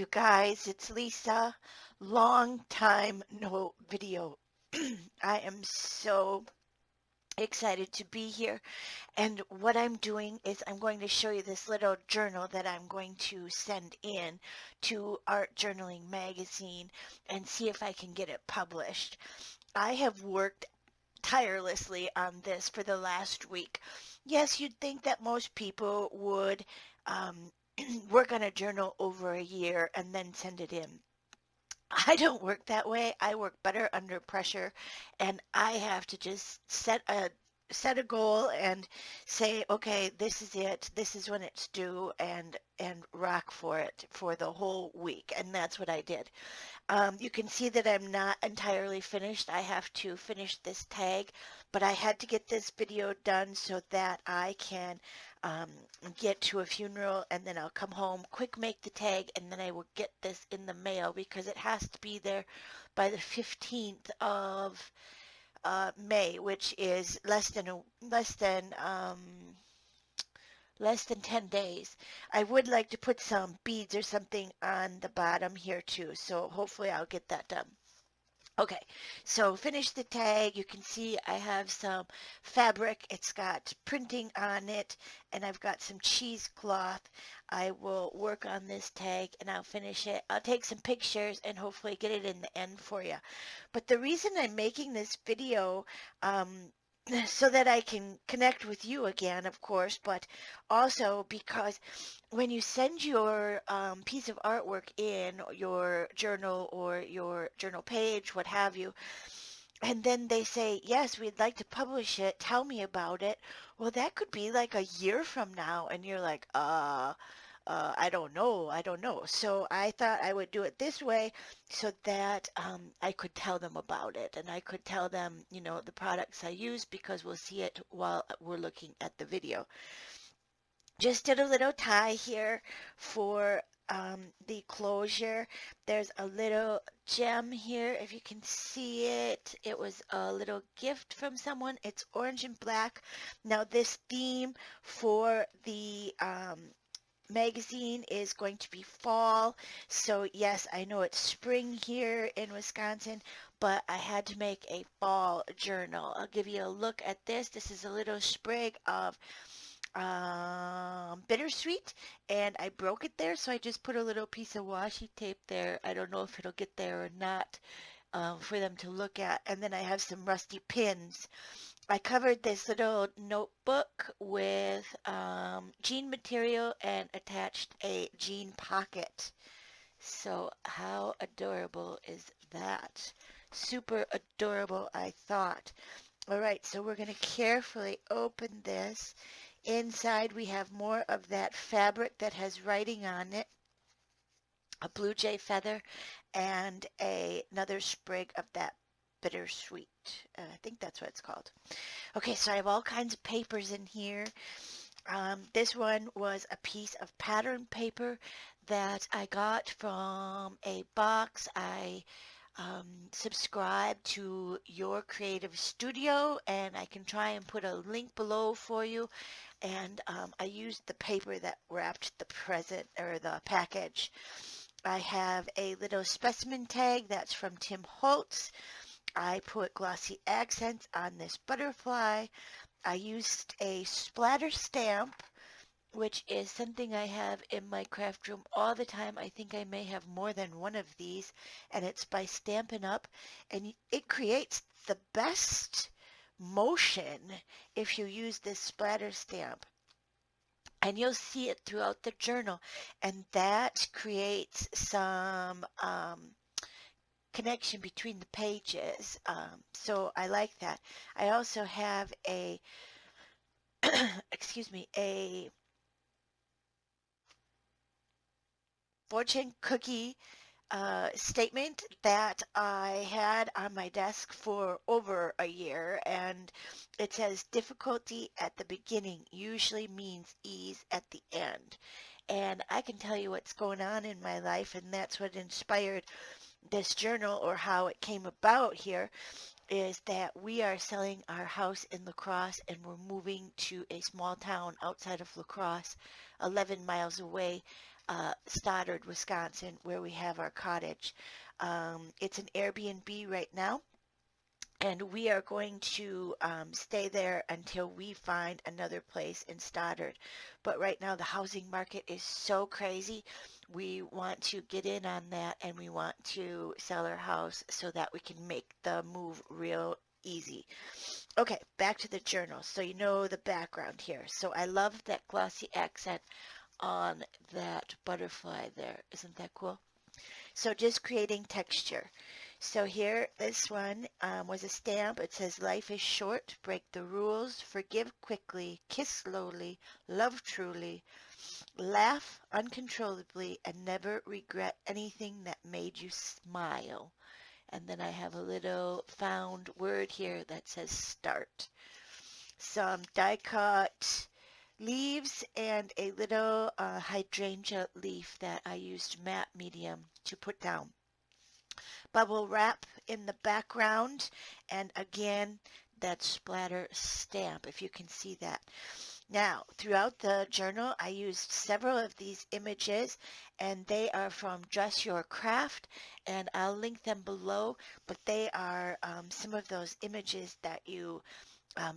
you guys, it's Lisa. Long time no video. I am so excited to be here. And what I'm doing is I'm going to show you this little journal that I'm going to send in to Art Journaling Magazine and see if I can get it published. I have worked tirelessly on this for the last week. Yes, you'd think that most people would um, work on a journal over a year and then send it in. I don't work that way. I work better under pressure, and I have to just set a goal and say, okay, this is it. This is when it's due, and rock for it for the whole week. And that's what I did. You can see that I'm not entirely finished. I have to finish this tag, but I had to get this video done so that I can um, get to a funeral and then I'll come home, quick make the tag, and then I will get this in the mail because it has to be there by the 15th of May, which is less than 10 days. I would like to put some beads or something on the bottom here too, so hopefully I'll get that done. Okay, so finish the tag. You can see I have some fabric. It's got printing on it, and I've got some cheesecloth. I will work on this tag and I'll finish it. I'll take some pictures and hopefully get it in the end for you. But the reason I'm making this video, so that I can connect with you again, of course, but also because when you send your piece of artwork in, your journal or your journal page, what have you, and then they say, yes, we'd like to publish it, tell me about it. Well, that could be like a year from now, and you're like, I don't know. So I thought I would do it this way so that I could tell them about it and I could tell them, the products I use because we'll see it while we're looking at the video. Just did a little tie here for the closure. There's a little gem here, if you can see it. It was a little gift from someone. It's orange and black. Now this theme for the magazine is going to be fall. So yes, I know it's spring here in Wisconsin, but I had to make a fall journal. I'll give you a look at this. This is a little sprig of bittersweet, and I broke it there, so I just put a little piece of washi tape there. I don't know if it'll get there or not, for them to look at. And then I have some rusty pins. I covered this little notebook with jean material and attached a jean pocket. So how adorable is that? Super adorable, I thought. All right, so we're going to carefully open this. Inside we have more of that fabric that has writing on it, a blue jay feather, and another sprig of that bittersweet. I think that's what it's called. Okay, so I have all kinds of papers in here. This one was a piece of pattern paper that I got from a box. I subscribe to Your Creative Studio, and I can try and put a link below for you. And I used the paper that wrapped the present or the package. I have a little specimen tag that's from Tim Holtz. I put glossy accents on this butterfly. I used a splatter stamp, which is something I have in my craft room all the time. I think I may have more than one of these, and it's by Stampin' Up, and it creates the best motion if you use this splatter stamp. And you'll see it throughout the journal, and that creates some connection between the pages. So I like that. I also have a, excuse me, a fortune cookie statement that I had on my desk for over a year, and it says difficulty at the beginning usually means ease at the end. And I can tell you what's going on in my life, and that's what inspired this journal, or how it came about here, is that we are selling our house in La Crosse and we're moving to a small town outside of La Crosse, 11 miles away. Stoddard, Wisconsin, where we have our cottage. It's an Airbnb right now, and we are going to stay there until we find another place in Stoddard. But right now, the housing market is so crazy. We want to get in on that, and we want to sell our house so that we can make the move real easy. Okay, back to the journal. So you know the background here. So I love that glossy accent on that butterfly there. Isn't that cool? So just creating texture. So here, this one was a stamp. It says, life is short, break the rules, forgive quickly, kiss slowly, love truly, laugh uncontrollably, and never regret anything that made you smile. And then I have a little found word here that says start. Some die cut leaves and a little hydrangea leaf that I used matte medium to put down. Bubble wrap in the background, and again, that splatter stamp, if you can see that. Now, throughout the journal, I used several of these images, and they are from Dress Your Craft, and I'll link them below, but they are some of those images that you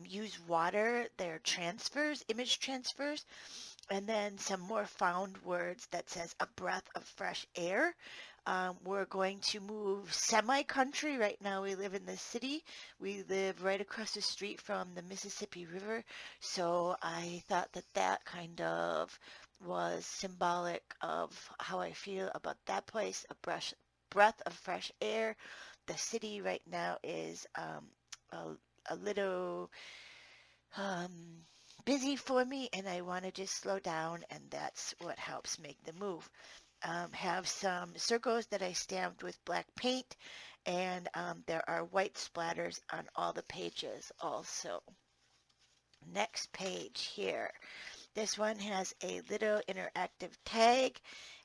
use water, they're transfers, image transfers, and then some more found words that says a breath of fresh air. We're going to move semi-country. Right now we live in the city. We live right across the street from the Mississippi River. So I thought that that kind of was symbolic of how I feel about that place, breath of fresh air. The city right now is a little um, busy for me, and I want to just slow down, and that's what helps make the move. Have some circles that I stamped with black paint, and there are white splatters on all the pages also. Next page here. This one has a little interactive tag.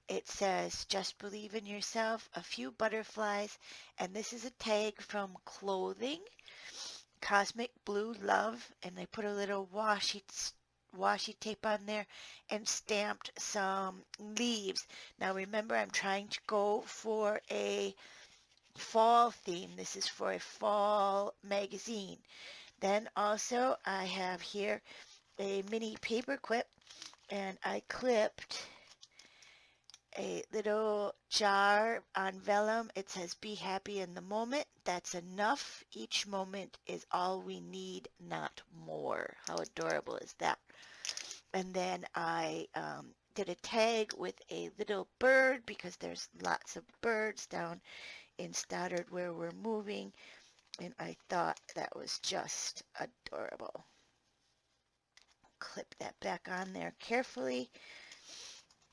It says, just believe in yourself, a few butterflies, and this is a tag from clothing. Cosmic Blue Love, and I put a little washi tape on there and stamped some leaves. Now remember, I'm trying to go for a fall theme. This is for a fall magazine. Then also I have here a mini paper clip, and I clipped a little jar on vellum. It says, be happy in the moment. That's enough. Each moment is all we need, not more. How adorable is that? And then I did a tag with a little bird because there's lots of birds down in Stoddard where we're moving. And I thought that was just adorable. Clip that back on there carefully.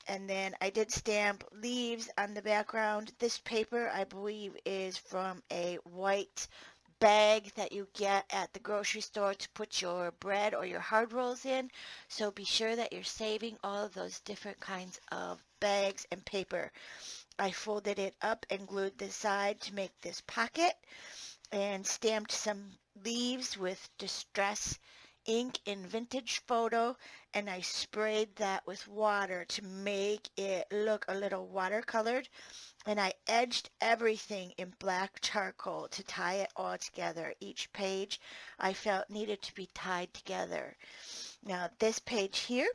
And then I did stamp leaves on the background. This paper, I believe, is from a white bag that you get at the grocery store to put your bread or your hard rolls in. So be sure that you're saving all of those different kinds of bags and paper. I folded it up and glued the side to make this pocket, and stamped some leaves with Distress ink in Vintage Photo, and I sprayed that with water to make it look a little watercolored, and I edged everything in black charcoal to tie it all together. Each page I felt needed to be tied together. Now this page here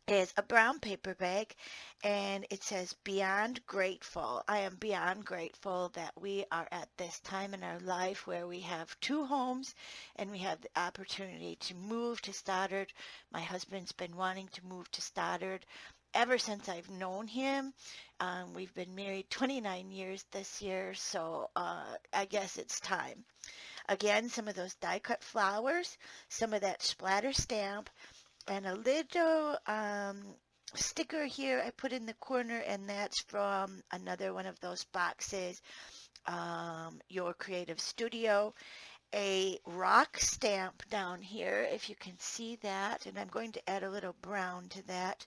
is a brown paper bag, and it says beyond grateful. I am beyond grateful that we are at this time in our life where we have two homes and we have the opportunity to move to Stoddard. My husband's been wanting to move to Stoddard ever since I've known him. We've been married 29 years this year, so I guess it's time. Again, some of those die cut flowers, some of that splatter stamp, and a little sticker here I put in the corner, and that's from another one of those boxes, Your Creative Studio. A rock stamp down here, if you can see that, and I'm going to add a little brown to that.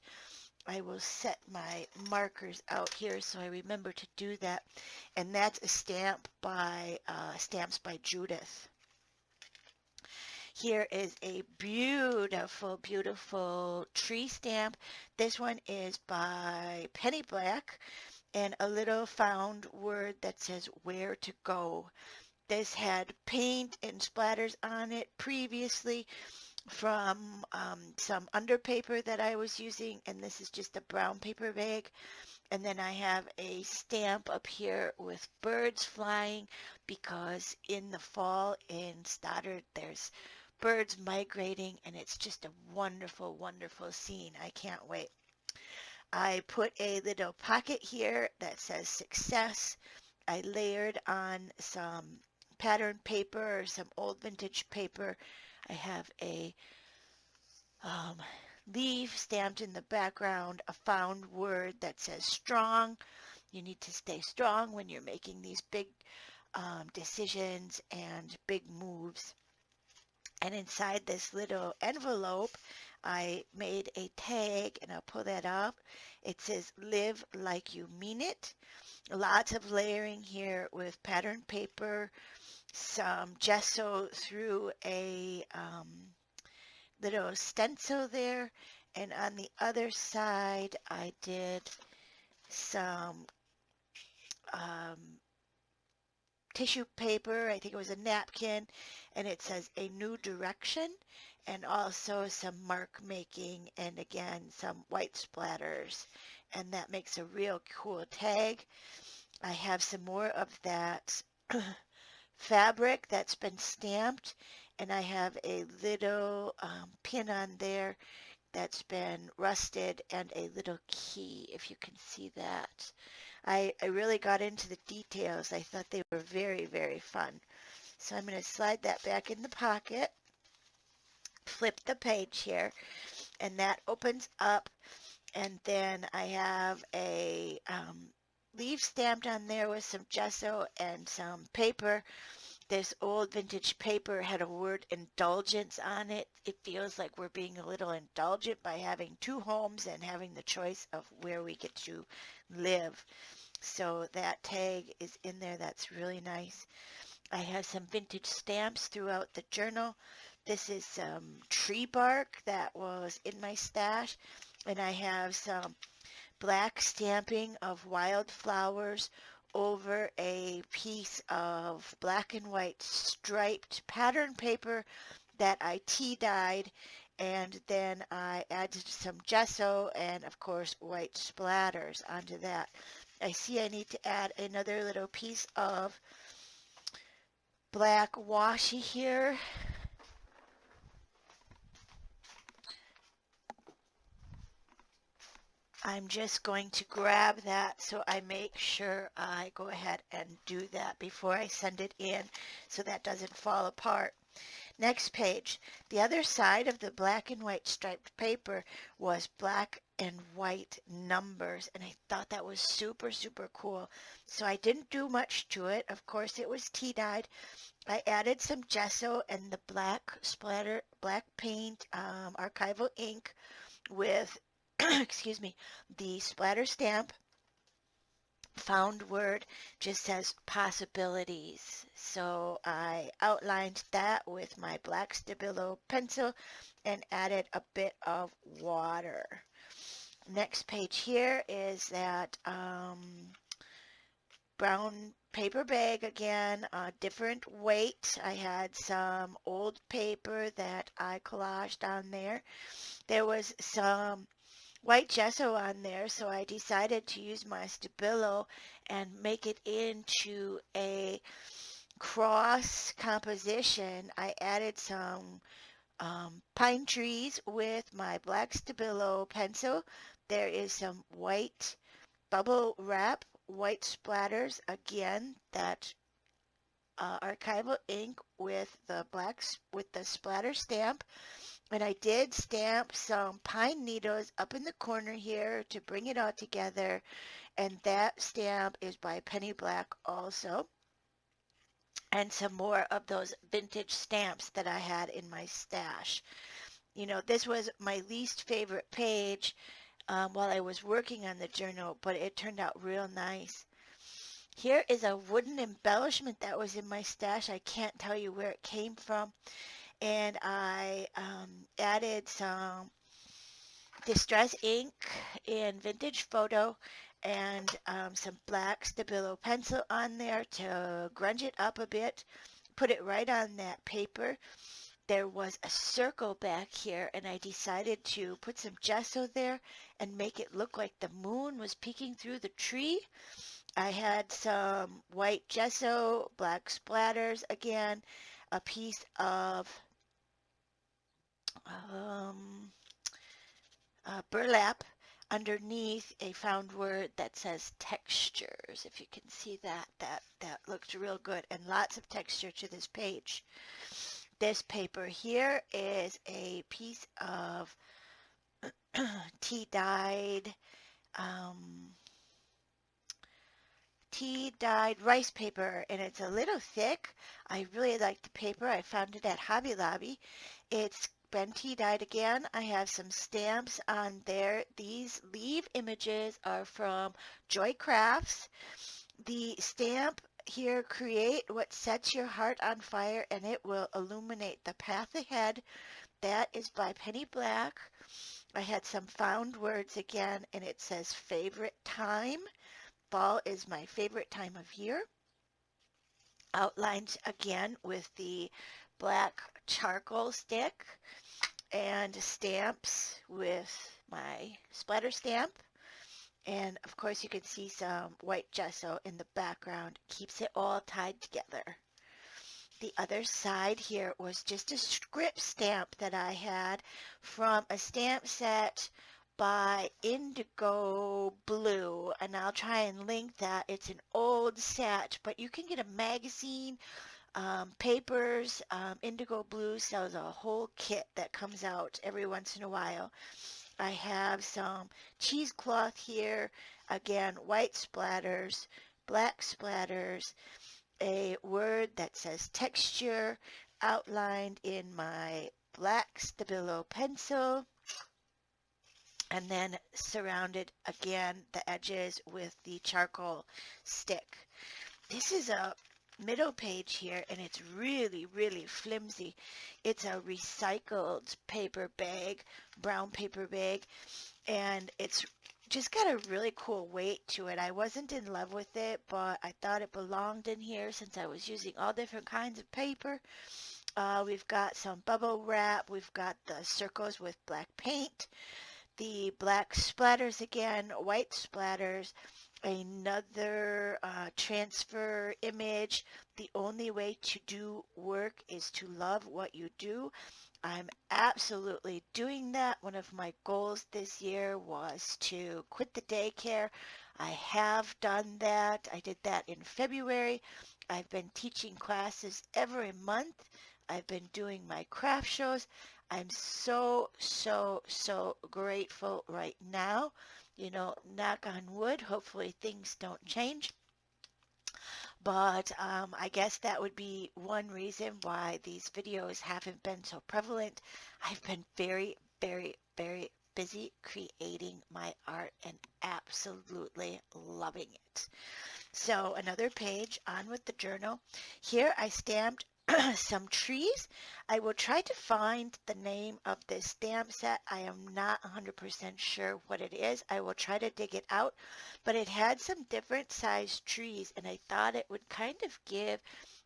I will set my markers out here so I remember to do that. And that's a stamp by Stamps by Judith. Here is a beautiful, beautiful tree stamp. This one is by Penny Black, and a little found word that says where to go. This had paint and splatters on it previously from some underpaper that I was using, and this is just a brown paper bag. And then I have a stamp up here with birds flying because in the fall in Stoddard there's birds migrating and it's just a wonderful, wonderful scene. I can't wait. I put a little pocket here that says success. I layered on some pattern paper or some old vintage paper. I have a um, leaf stamped in the background, a found word that says strong. You need to stay strong when you're making these big decisions and big moves. And inside this little envelope, I made a tag, and I'll pull that up. It says, live like you mean it. Lots of layering here with pattern paper, some gesso through a little stencil there. And on the other side, I did some um, tissue paper. I think it was a napkin, and it says a new direction, and also some mark making, and again, some white splatters. And that makes a real cool tag. I have some more of that fabric that's been stamped, and I have a little pin on there that's been rusted and a little key, if you can see that. I really got into the details. I thought they were very, very fun. So I'm going to slide that back in the pocket, flip the page here, and that opens up. And then I have a leaf stamped on there with some gesso and some paper. This old vintage paper had a word indulgence on it. It feels like we're being a little indulgent by having two homes and having the choice of where we get to live. So that tag is in there. That's really nice. I have some vintage stamps throughout the journal. This is some tree bark that was in my stash. And I have some black stamping of wildflowers over a piece of black and white striped pattern paper that I tea dyed, and then I added some gesso and of course white splatters onto that. I see I need to add another little piece of black washi here. I'm just going to grab that so I make sure I go ahead and do that before I send it in so that doesn't fall apart. Next page. The other side of the black and white striped paper was black and white numbers, and I thought that was super, super cool. So I didn't do much to it. Of course, it was tea dyed. I added some gesso and the black splatter, black paint, archival ink with excuse me, the splatter stamp found word just says possibilities. So I outlined that with my black Stabilo pencil and added a bit of water. Next page here is that brown paper bag again, different weight. I had some old paper that I collaged on there. There was some white gesso on there, so I decided to use my Stabilo and make it into a cross composition. I added some pine trees with my black Stabilo pencil. There is some white bubble wrap, white splatters, again, that archival ink with the with the splatter stamp. And I did stamp some pine needles up in the corner here to bring it all together. And that stamp is by Penny Black also. And some more of those vintage stamps that I had in my stash. You know, this was my least favorite page while I was working on the journal, but it turned out real nice. Here is a wooden embellishment that was in my stash. I can't tell you where it came from. and I added some Distress ink and vintage photo and some black Stabilo pencil on there to grunge it up a bit. Put it right on that paper. There was a circle back here, and I decided to put some gesso there and make it look like the moon was peeking through the tree. I had some white gesso, black splatters again, a piece of um, burlap underneath a found word that says textures. If you can see that, that looks real good, and lots of texture to this page. This paper here is a piece of tea-dyed um, tea-dyed rice paper, and it's a little thick. I really like the paper. I found it at Hobby Lobby. It's been tea-dyed again. I have some stamps on there. These leaf images are from Joy Crafts. The stamp here, create what sets your heart on fire and it will illuminate the path ahead. That is by Penny Black. I had some found words again, and it says favorite time. Fall is my favorite time of year. Outlines again with the black charcoal stick and stamps with my splatter stamp. And of course you can see some white gesso in the background. Keeps it all tied together. The other side here was just a script stamp that I had from a stamp set by Indigo Blue, and I'll try and link that. It's an old set, but you can get a magazine, papers. Indigo Blue sells a whole kit that comes out every once in a while. I have some cheesecloth here, again, white splatters, black splatters, a word that says texture outlined in my black Stabilo pencil, and then surrounded again the edges with the charcoal stick. This is a middle page here, and it's really, really flimsy. It's a recycled paper bag, brown paper bag, and it's just got a really cool weight to it. I wasn't in love with it, but I thought it belonged in here since I was using all different kinds of paper. We've got some bubble wrap. We've got the circles with black paint, the black splatters again, white splatters, another transfer image. The only way to do work is to love what you do. I'm absolutely doing that. One of my goals this year was to quit the daycare. I have done that. I did that in February. I've been teaching classes every month. I've been doing my craft shows. I'm so, so, so grateful right now. You know, knock on wood, hopefully things don't change. But I guess that would be one reason why these videos haven't been so prevalent. I've been very, very, very busy creating my art and absolutely loving it. So another page on with the journal. Here I stamped some trees. I will try to find the name of this stamp set. I am not 100% sure what it is. I will try to dig it out, but it had some different sized trees, and I thought it would kind of give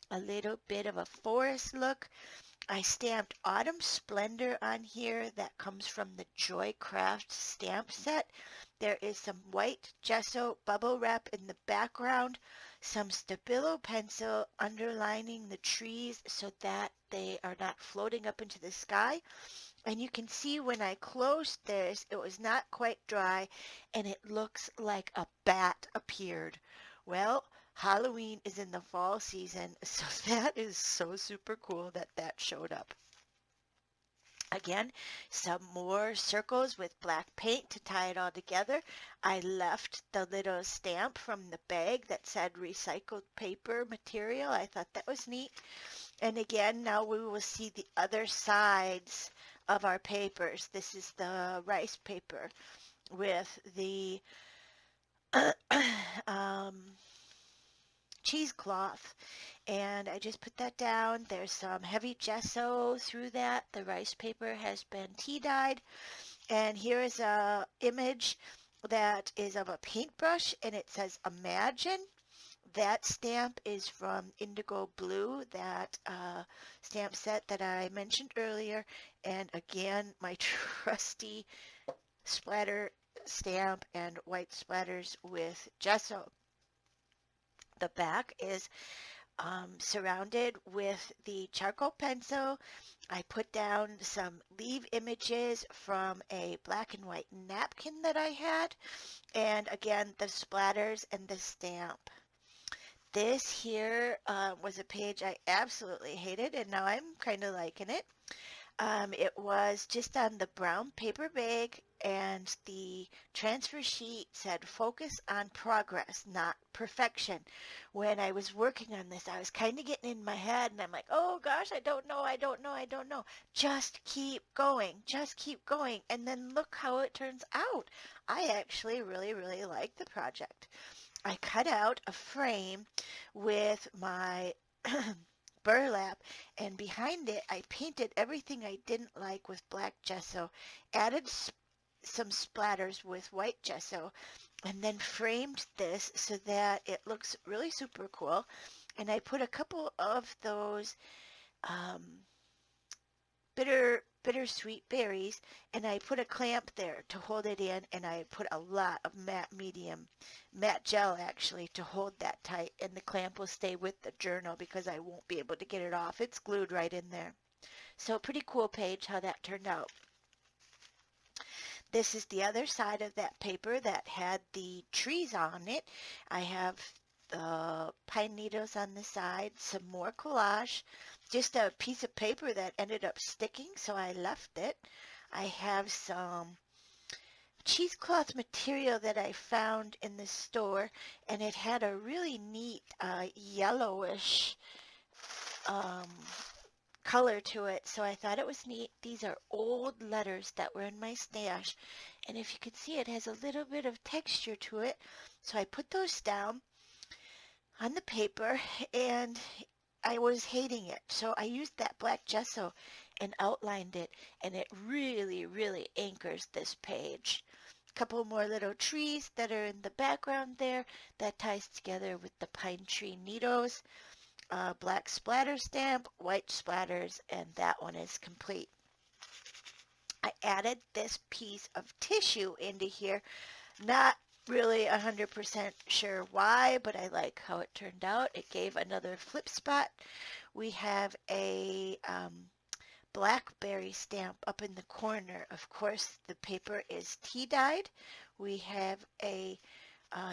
a little bit of a forest look. I stamped Autumn Splendor on here. That comes from the Joycraft stamp set. There is some white gesso bubble wrap in the background, some Stabilo pencil underlining the trees so that they are not floating up into the sky. And you can see when I closed this, it was not quite dry and it looks like a bat appeared. Well, Halloween is in the fall season, so that is so super cool that that showed up. Again, some more circles with black paint to tie it all together. I left the little stamp from the bag that said recycled paper material. I thought that was neat. And again, now we will see the other sides of our papers. This is the rice paper with the um, cheesecloth, and I just put that down. There's some heavy gesso through that. The rice paper has been tea dyed, and here is a image that is of a paintbrush, and it says Imagine. That stamp is from Indigo Blue, that stamp set that I mentioned earlier. And again, my trusty splatter stamp and white splatters with gesso. The back is surrounded with the charcoal pencil. I put down some leaf images from a black and white napkin that I had. And again, the splatters and the stamp. This here was a page I absolutely hated, and now I'm kind of liking it. It was just on the brown paper bag, and the transfer sheet said focus on progress, not perfection. When I was working on this, I was kind of getting in my head, and I'm like, oh gosh, I don't know, I don't know, I don't know. Just keep going, just keep going, and then look how it turns out. I actually really, really like the project. I cut out a frame with my burlap, and behind it I painted everything I didn't like with black gesso, added some splatters with white gesso, and then framed this so that it looks really super cool. And I put a couple of those um, bittersweet berries, and I put a clamp there to hold it in, and I put a lot of matte gel actually to hold that tight, and the clamp will stay with the journal because I won't be able to get it off. It's glued right in there. So pretty cool page how that turned out. This is the other side of that paper that had the trees on it. I have the pine needles on the side, some more collage, just a piece of paper that ended up sticking, so I left it. I have some cheesecloth material that I found in the store, and it had a really neat yellowish um, color to it, so I thought it was neat. These are old letters that were in my stash, and if you can see, it has a little bit of texture to it, so I put those down on the paper, and I was hating it, so I used that black gesso and outlined it, and it really, really anchors this page. A couple more little trees that are in the background there that ties together with the pine tree needles. Black splatter stamp, white splatters, and that one is complete. I added this piece of tissue into here, not really 100% sure why, but I like how it turned out. It gave another flip spot. We have a blackberry stamp up in the corner. Of course, the paper is tea dyed. We have a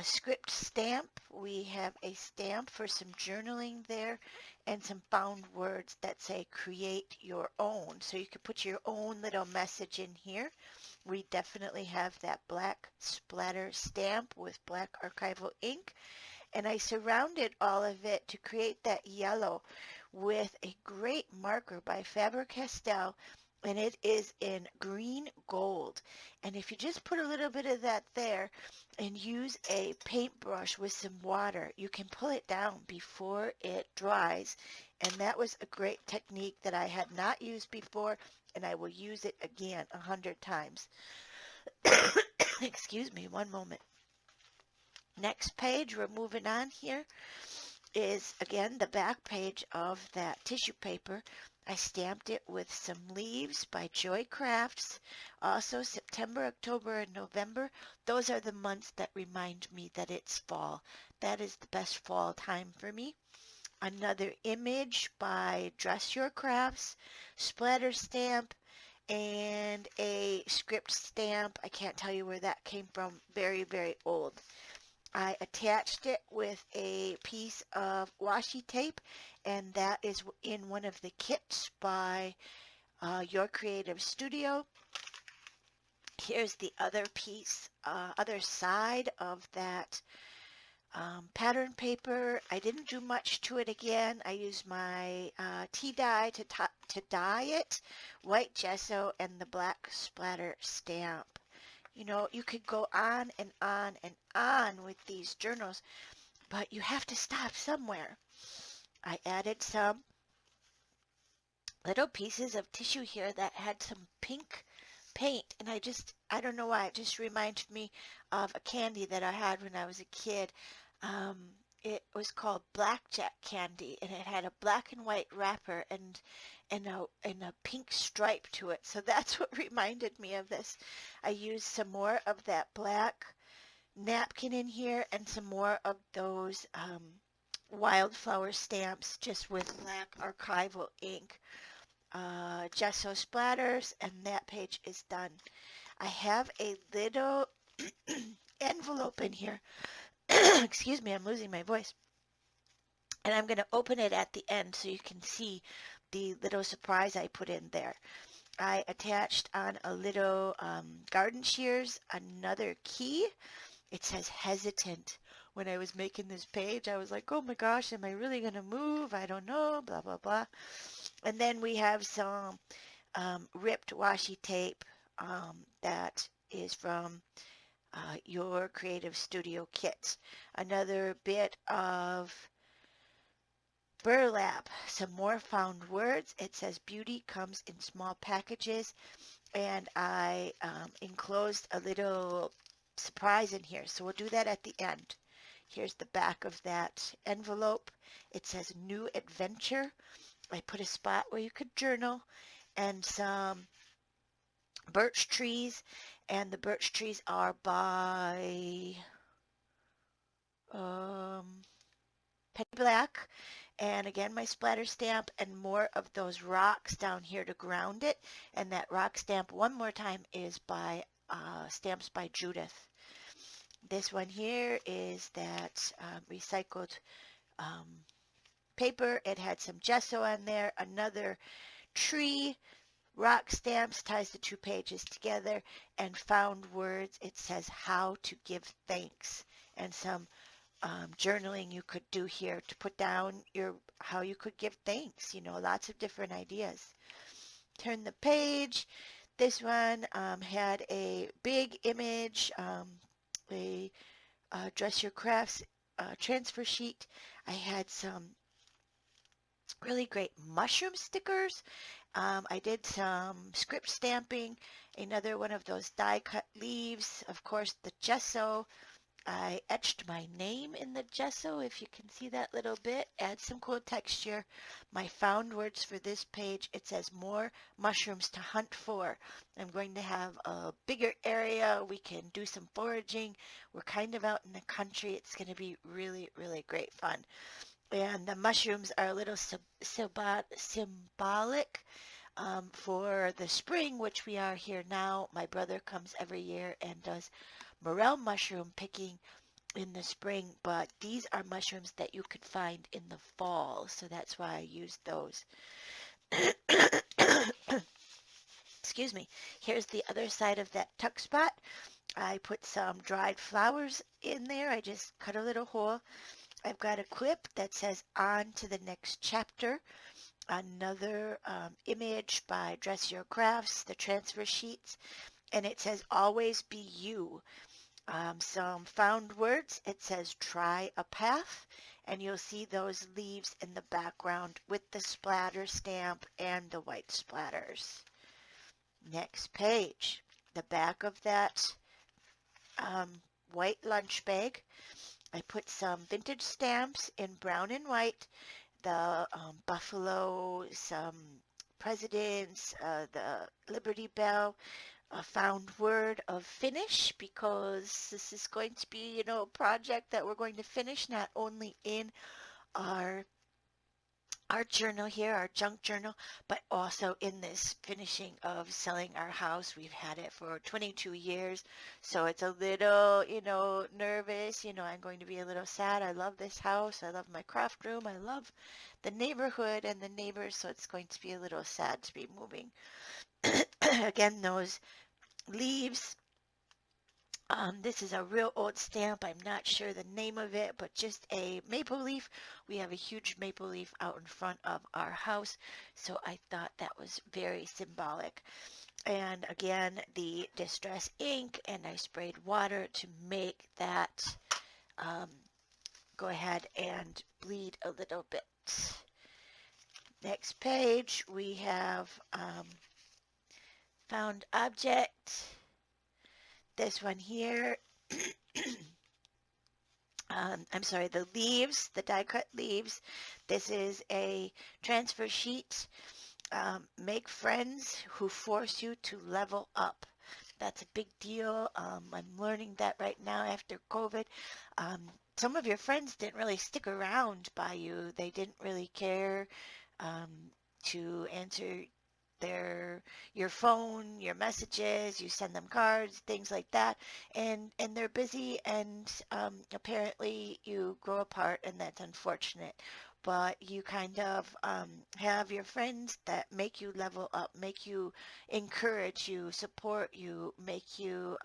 script stamp. We have a stamp for some journaling there, and some found words that say create your own. So you can put your own little message in here. We definitely have that black splatter stamp with black archival ink. And I surrounded all of it to create that yellow with a great marker by Faber-Castell, and it is in green gold. And if you just put a little bit of that there and use a paintbrush with some water, you can pull it down before it dries. And that was a great technique that I had not used before, and I will use it again 100 times. Excuse me, one moment. Next page, we're moving on here, is again the back page of that tissue paper. I stamped it with some leaves by Joy Crafts. Also September, October, and November. Those are the months that remind me that it's fall. That is the best fall time for me. Another image by Dress Your Crafts, splatter stamp, and a script stamp. I can't tell you where that came from. Very, very old. I attached it with a piece of washi tape, and that is in one of the kits by Your Creative Studio. Here's the other piece, other side of that pattern paper. I didn't do much to it again. I used my tea dye to dye it, white gesso, and the black splatter stamp. You know, you could go on and on and on with these journals, but you have to stop somewhere. I added some little pieces of tissue here that had some pink paint, and I don't know why, it just reminded me of a candy that I had when I was a kid. Um, it was called blackjack candy, and it had a black and white wrapper and a pink stripe to it. So that's what reminded me of this. I used some more of that black napkin in here and some more of those wildflower stamps just with black archival ink, gesso splatters, and that page is done. I have a little envelope in here. Excuse me, I'm losing my voice. And I'm going to open it at the end so you can see the little surprise I put in there. I attached on a little garden shears another key. It says hesitant. When I was making this page, I was like, oh my gosh, am I really going to move? I don't know, blah, blah, blah. And then we have some ripped washi tape that is from your Creative Studio kits. Another bit of burlap, some more found words. It says beauty comes in small packages, and I enclosed a little surprise in here. So we'll do that at the end. Here's the back of that envelope. It says new adventure. I put a spot where you could journal and some birch trees, and the birch trees are by Penny Black. And again, my splatter stamp and more of those rocks down here to ground it. And that rock stamp one more time is by Stamps by Judith. This one here is that recycled um, paper. It had some gesso on there, another tree, rock stamps ties the two pages together, and found words. It says how to give thanks, and some journaling you could do here to put down your how you could give thanks. Lots of different ideas. Turn the page. This one had a big image, a Dress Your Crafts transfer sheet. I had some really great mushroom stickers. I did some script stamping, another one of those die cut leaves, of course the gesso. I etched my name in the gesso, if you can see that little bit. Add some cool texture. My found words for this page, it says more mushrooms to hunt for. I'm going to have a bigger area. We can do some foraging. We're kind of out in the country. It's going to be really, really great fun. And the mushrooms are a little symbolic for the spring, which we are here now. My brother comes every year and does morel mushroom picking in the spring, but these are mushrooms that you could find in the fall, so that's why I used those. Excuse me. Here's the other side of that tuck spot. I put some dried flowers in there. I just cut a little hole. I've got a clip that says on to the next chapter. Another image by Dress Your Crafts, the transfer sheets, and it says always be you. Some found words. It says try a path, and you'll see those leaves in the background with the splatter stamp and the white splatters. Next page, the back of that white lunch bag. I put some vintage stamps in brown and white, the buffalo, some presidents, the Liberty Bell, a found word of finish, because this is going to be, a project that we're going to finish not only in our journal here, our junk journal, but also in this finishing of selling our house. We've had it for 22 years, so it's a little, nervous. I'm going to be a little sad. I love this house. I love my craft room. I love the neighborhood and the neighbors, so it's going to be a little sad to be moving. Again, those leaves. This is a real old stamp. I'm not sure the name of it, but just a maple leaf. We have a huge maple leaf out in front of our house, so I thought that was very symbolic. And again, the distress ink, and I sprayed water to make that go ahead and bleed a little bit. Next page, we have found object. This one here, I'm sorry, the leaves, the die cut leaves. This is a transfer sheet. Make friends who force you to level up. That's a big deal. I'm learning that right now after COVID. Some of your friends didn't really stick around by you. They didn't really care um, to answer your phone, your messages. You send them cards, things like that, and they're busy. And apparently, you grow apart, and that's unfortunate. But you kind of have your friends that make you level up, make you encourage you, support you, make you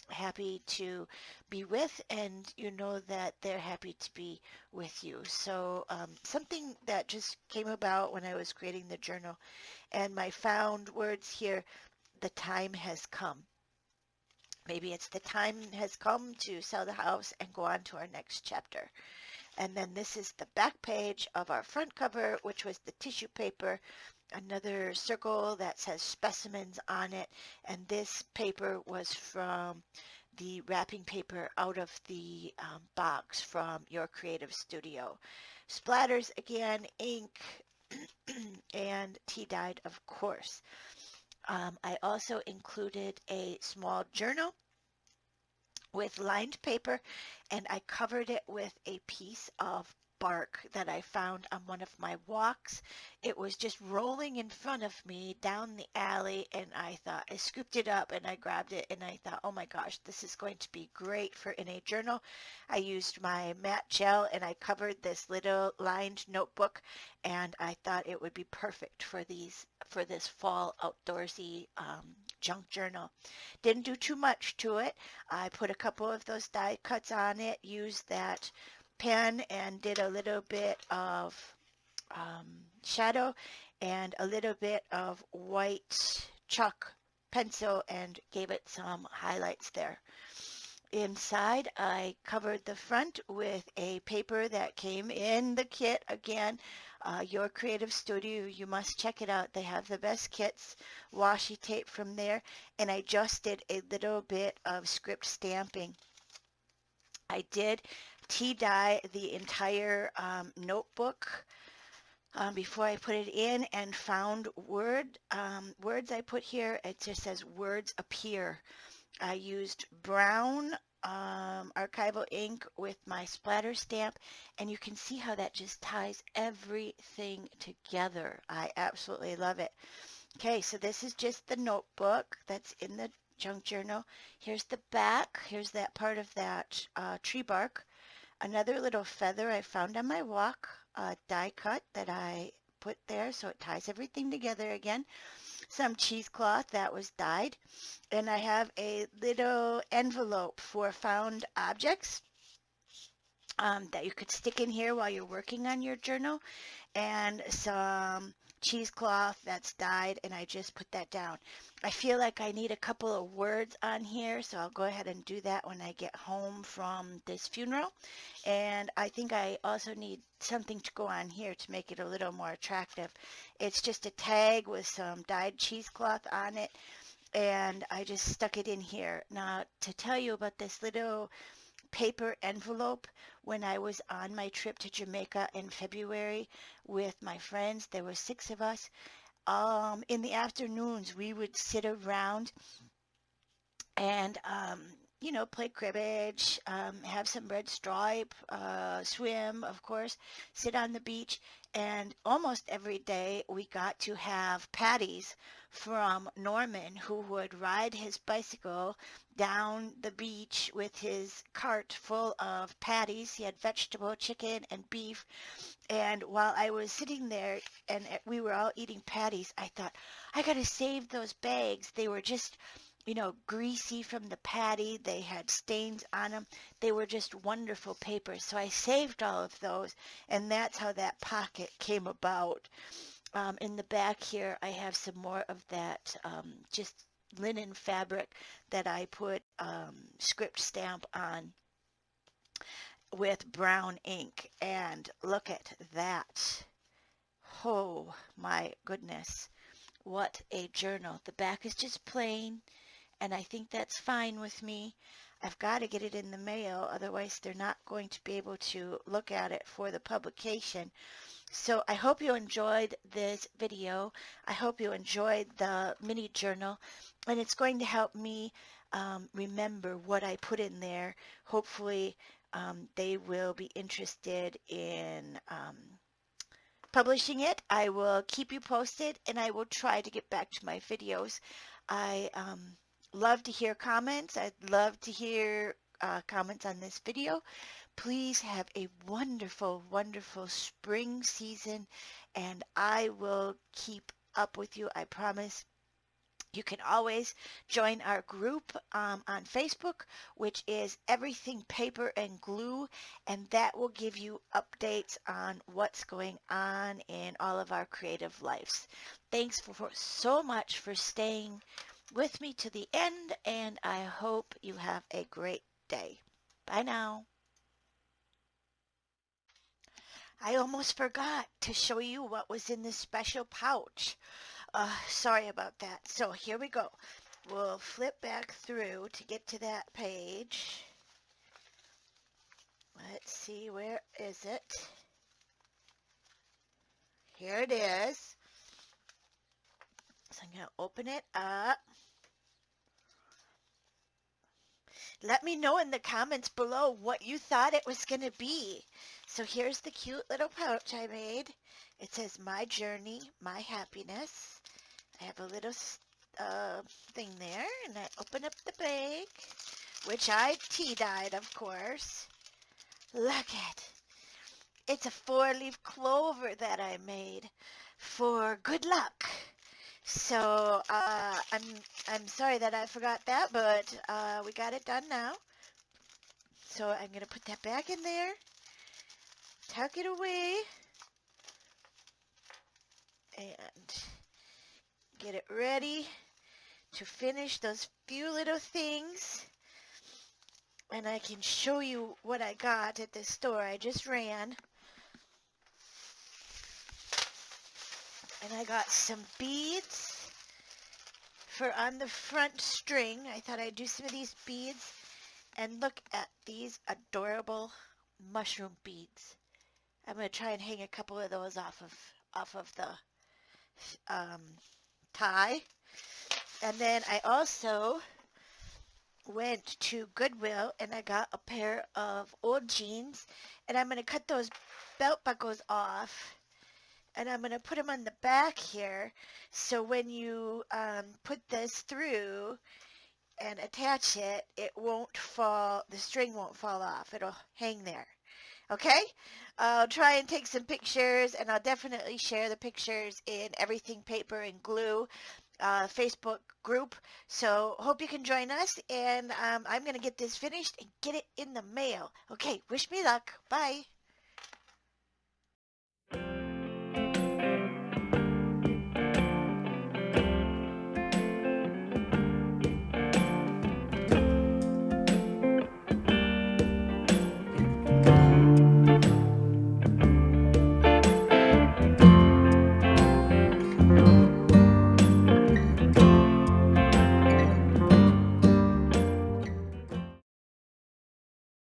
happy to be with, and you know that they're happy to be with you. So something that just came about when I was creating the journal, and my found words here, the time has come. Maybe it's the time has come to sell the house and go on to our next chapter. And then this is the back page of our front cover, which was the tissue paper, another circle that says specimens on it. And this paper was from the wrapping paper out of the box from Your Creative Studio. Splatters again, ink, and tea dyed, of course. I also included a small journal with lined paper, and I covered it with a piece of bark that I found on one of my walks. It was just rolling in front of me down the alley, and I thought, I scooped it up and I grabbed it, and I thought, oh my gosh, this is going to be great for in a journal. I used my matte gel and I covered this little lined notebook, and I thought it would be perfect for this fall outdoorsy junk journal. Didn't do too much to it. I put a couple of those die cuts on it, used that pen and did a little bit of um, shadow and a little bit of white chalk pencil and gave it some highlights there. Inside, I covered the front with a paper that came in the kit. Again, Your Creative Studio, you must check it out. They have the best kits, washi tape from there, and I just did a little bit of script stamping. I did tea dye the entire notebook before I put it in, and found words I put here. It just says words appear. I used brown archival ink with my splatter stamp, and you can see how that just ties everything together. I absolutely love it. Okay, so this is just the notebook that's in the junk journal. Here's the back. Here's that part of that tree bark. Another little feather I found on my walk, die cut that I put there so it ties everything together again. Some cheesecloth that was dyed. And I have a little envelope for found objects that you could stick in here while you're working on your journal, and some cheesecloth that's dyed, and I just put that down. I feel like I need a couple of words on here, so I'll go ahead and do that when I get home from this funeral. And I think I also need something to go on here to make it a little more attractive. It's just a tag with some dyed cheesecloth on it, and I just stuck it in here. Now, to tell you about this little paper envelope, when I was on my trip to Jamaica in February with my friends, there were 6 of us. In the afternoons, we would sit around and play cribbage, have some red stripe, swim, of course, sit on the beach, and almost every day we got to have patties from Norman, who would ride his bicycle down the beach with his cart full of patties. He had vegetable, chicken, and beef. And while I was sitting there and we were all eating patties, I thought, I got to save those bags. They were just greasy from the patty. They had stains on them. They were just wonderful papers. So I saved all of those, and that's how that pocket came about. In the back here, I have some more of that just linen fabric that I put script stamp on. with brown ink. And look at that. Oh my goodness. What a journal. The back is just plain, and I think that's fine with me. I've got to get it in the mail, otherwise they're not going to be able to look at it for the publication. So I hope you enjoyed this video. I hope you enjoyed the mini journal, and it's going to help me remember what I put in there. Hopefully they will be interested in publishing it. I will keep you posted, and I will try to get back to my videos. I love to hear comments. I'd love to hear comments on this video. Please have a wonderful, wonderful spring season, and I will keep up with you, I promise. You can always join our group on Facebook, which is Everything Paper and Glue, and that will give you updates on what's going on in all of our creative lives. Thanks for so much for staying with me to the end, and I hope you have a great day. Bye now. I almost forgot to show you what was in this special pouch. Sorry about that. So here we go. We'll flip back through to get to that page. Let's see, where is it? Here it is. So I'm going to open it up. Let me know in the comments below what you thought it was going to be. So here's the cute little pouch I made. It says, My Journey, My Happiness. I have a little thing there, and I open up the bag, which I tea-dyed, of course. Look at, it's a 4-leaf clover that I made for good luck. So I'm sorry that I forgot that, but we got it done now. So I'm gonna put that back in there, tuck it away, and get it ready to finish those few little things. And I can show you what I got at the store. I just ran. And I got some beads for on the front string. I thought I'd do some of these beads. And look at these adorable mushroom beads. I'm going to try and hang a couple of those off of the tie. And then I also went to Goodwill and I got a pair of old jeans, and I'm going to cut those belt buckles off, and I'm going to put them on the back here, so when you put this through and attach it, it won't fall, the string won't fall off. It'll hang there. Okay? I'll try and take some pictures, and I'll definitely share the pictures in Everything Paper and Glue Facebook group. So hope you can join us, and I'm going to get this finished and get it in the mail. Okay, wish me luck. Bye.